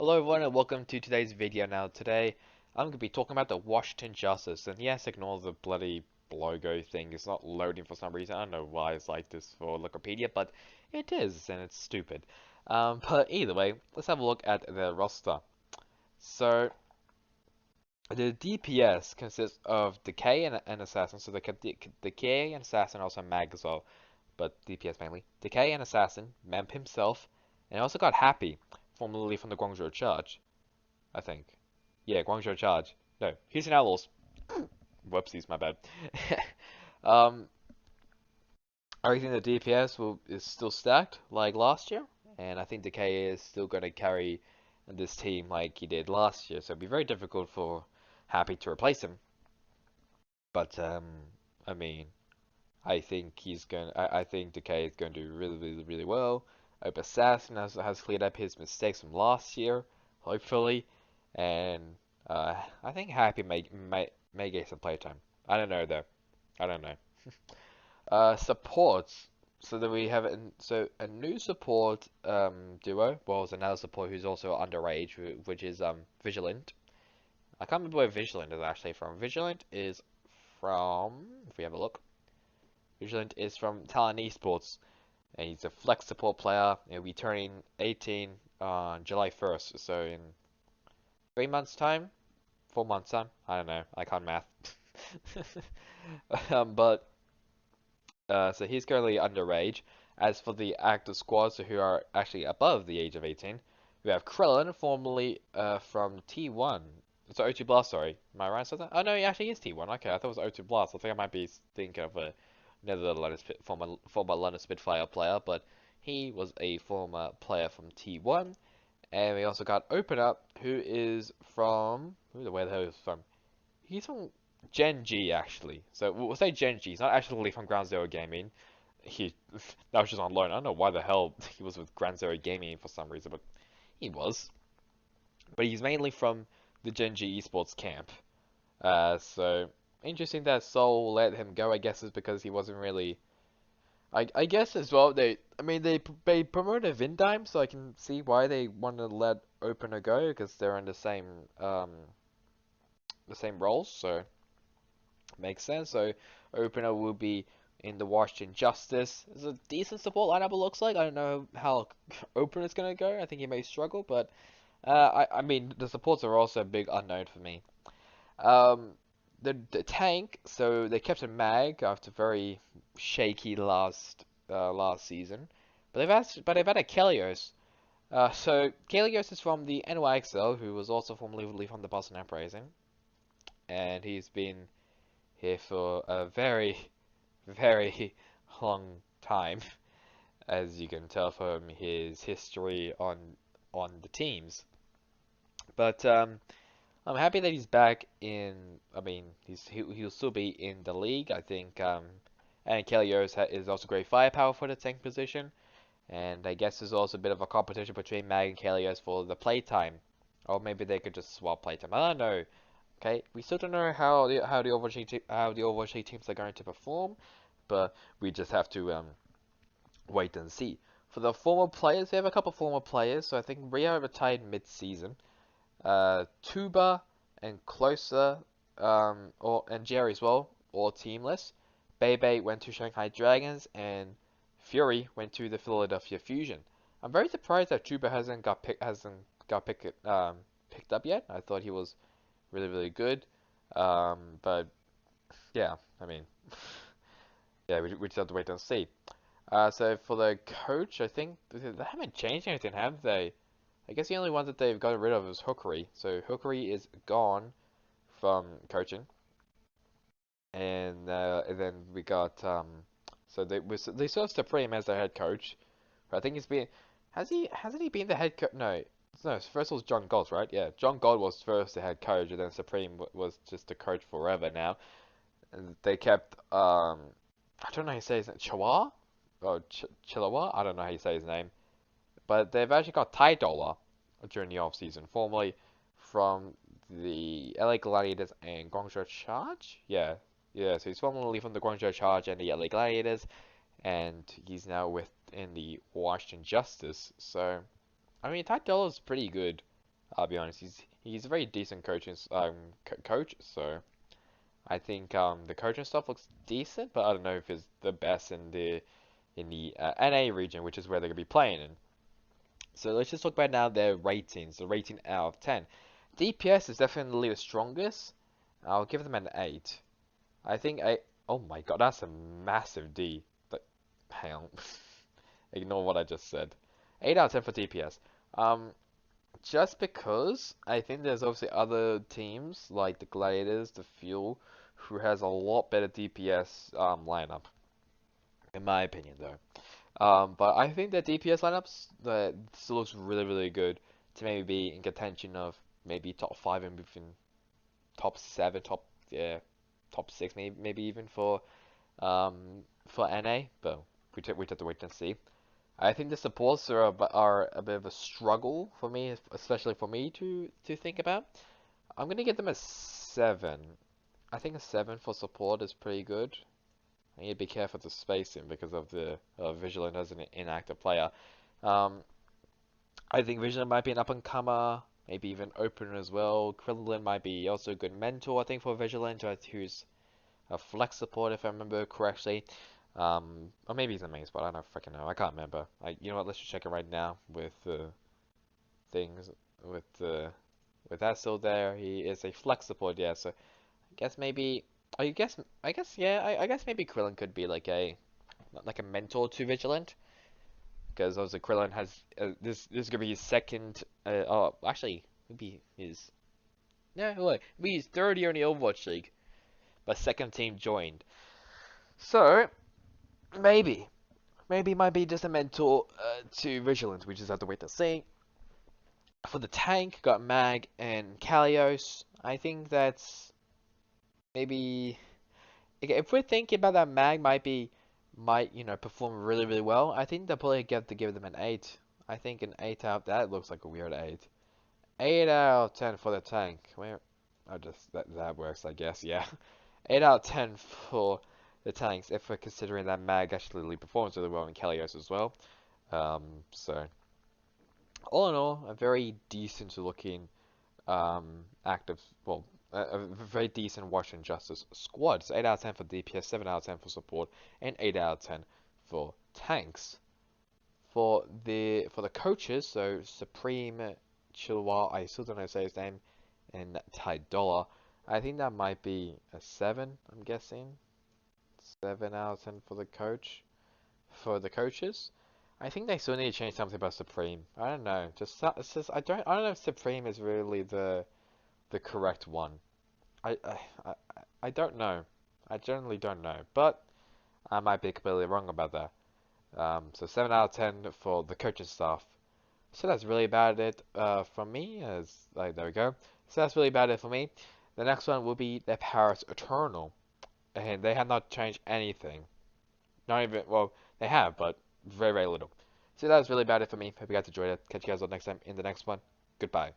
Hello everyone and welcome to today's video. Now today I'm going to be talking about the Washington Justice, and yes, ignore the bloody logo thing. It's not loading for some reason. I don't know why it's like this for Wikipedia, but it is, and it's stupid. But either way, let's have a look at the roster. So the DPS consists of Decay and Assassin. So the Decay and Assassin, also Mag as well, but DPS mainly. Decay and Assassin, Memp himself, and I also got Happy, formerly from the Guangzhou Charge, I think. Yeah, Guangzhou Charge. No, Houston Outlaws. Whoopsies, my bad. um, I think the DPS is still stacked like last year, and I think Decay is still going to carry this team like he did last year. So it'd be very difficult for Happy to replace him. But I mean, I think Decay is going to do really well. I hope Assassin has cleared up his mistakes from last year, hopefully, and I think Happy may get some playtime. I don't know though. I don't know. Supports. So that we have a new support duo. Well, it's another support who's also underage, which is Vigilant. I can't remember where Vigilant is actually from. Vigilant is from, if we have a look, Vigilant is from Talon Esports, and he's a flex support player. He'll be turning 18 on July 1st, so in 3 months' time, 4 months' time. I don't know. I can't math. But so he's currently underage. As for the active squads, so who are actually above the age of 18, we have Krillin, formerly from T1. So O2 Blast, sorry. Am I right? So that? Oh no, he actually is T1. Okay, I thought it was O2 Blast. I think I might be thinking of another former London Spitfire player, but he was a former player from T1. And we also got Open Up, who is from where the hell is from? He's from Gen G actually. So we'll say Gen G. He's not actually from Ground Zero Gaming. He that was just on loan. I don't know why the hell he was with Ground Zero Gaming for some reason, but he was. But he's mainly from the Gen G esports camp. So interesting that Seoul let him go. I guess is because he wasn't really. I guess as well. They promoted Vindime, so I can see why they want to let Opener go because they're in the same roles. So makes sense. So Opener will be in the Washington Justice. It's a decent support lineup. It looks like. I don't know how Opener's gonna go. I think he may struggle, but I mean the supports are also a big unknown for me. Um, the tank, so they kept a Mag after very shaky last season, but they've had a Kelios. So Kelios is from the NYXL, who was also formerly from the Boston Uprising, and he's been here for a very long time, as you can tell from his history on the teams. But I'm happy that he's back in. I mean, he'll still be in the league. I think. And Kelios is also great firepower for the tank position. And I guess there's also a bit of a competition between Mag and Kelios for the playtime. Or maybe they could just swap playtime. I don't know. Okay, we still don't know how the Overwatch teams are going to perform, but we just have to wait and see. For the former players, we have a couple former players. So I think Rio retired mid-season. Tuba and Closer, and Jerry as well, all teamless. Bebe went to Shanghai Dragons, and Fury went to the Philadelphia Fusion. I'm very surprised that Tuba picked up yet. I thought he was really good. But yeah, I mean, yeah, we just have to wait and see. So for the coach, I think they haven't changed anything, have they? I guess the only one that they've gotten rid of is Hookery. So Hookery is gone from coaching, and then we got so they still have Supreme as their head coach. But I think he's been hasn't he been the head coach? No. First was John Gold, right? Yeah, John Gold was first the head coach, and then Supreme was just the coach forever now. And they kept I don't know how you say his name, Chihuahua or Chihuahua. I don't know how you say his name. But they've actually got Ty Dollar during the off season, formerly from the LA Gladiators and Guangzhou Charge. So he's formerly from the Guangzhou Charge and the LA Gladiators, and he's now in the Washington Justice. So, I mean, Ty Dollar's pretty good. I'll be honest. He's a very decent coach. So I think the coaching stuff looks decent, but I don't know if it's the best in the NA region, which is where they're gonna be playing in. So let's just talk about now their ratings. The rating out of 10. DPS is definitely the strongest. I'll give them an 8. I think I. Oh my god, that's a massive D. But hang on, ignore what I just said. 8 out of 10 for DPS. Um, just because I think there's obviously other teams like the Gladiators, the Fuel, who has a lot better DPS lineup, in my opinion though. But I think the DPS lineups that still looks really good to maybe be in contention of maybe top 5 and even top 7, top 6 maybe even for NA. But we have to wait and see. I think the supports are a bit of a struggle for me, especially for me to think about. I'm gonna give them a 7. I think a 7 for support is pretty good. I need to be careful to spacing because of the Vigilant as an inactive player. Um, I think Vigilant might be an up-and-comer, maybe even opener as well. Krillin might be also a good mentor, I think, for Vigilant, who's a flex support, if I remember correctly. Or maybe he's a main spot, I don't freaking know, I can't remember. You know what, let's just check it right now with things, with, with that still there. He is a flex support, yeah, so I guess maybe, yeah, I guess maybe Krillin could be like a mentor to Vigilant, because also Krillin has this is gonna be his second. Oh, actually, maybe his wait, maybe his third year in the Overwatch League, but second team joined. So maybe might be just a mentor to Vigilant. We just have to wait to see. For the tank, got Mag and Kalios. I think that's maybe. Okay, if we're thinking about that, Mag might perform really well. I think they'll probably get to give them an 8. I think an 8 out. That looks like a weird 8. 8 out of 10 for the tank. Where? I just that works, I guess. Yeah, 8 out of 10 for the tanks. If we're considering that Mag actually performs really well in Kalios as well. So all in all, a very decent looking active, well, a very decent Washington Justice squad. So 8 out of 10 for DPS, 7 out of 10 for support, and 8 out of 10 for tanks. For the coaches, so Supreme Chilwa, I still don't know how to say his name, and Ty Dollar, I think that might be a 7, I'm guessing. 7 out of 10 for the coach. For the coaches. I think they still need to change something about Supreme. I don't know. It's just I don't know if Supreme is really the correct one. I I I, I don't know. I generally don't know, but I might be completely wrong about that. So 7 out of 10 for the coaching staff. So that's really about it from me. There we go. So that's really about it for me. The next one will be the Paris Eternal, and they have not changed anything. Not even well, they have, but very little. So that was really about it for me. Hope you guys enjoyed it. Catch you guys all next time in the next one. Goodbye.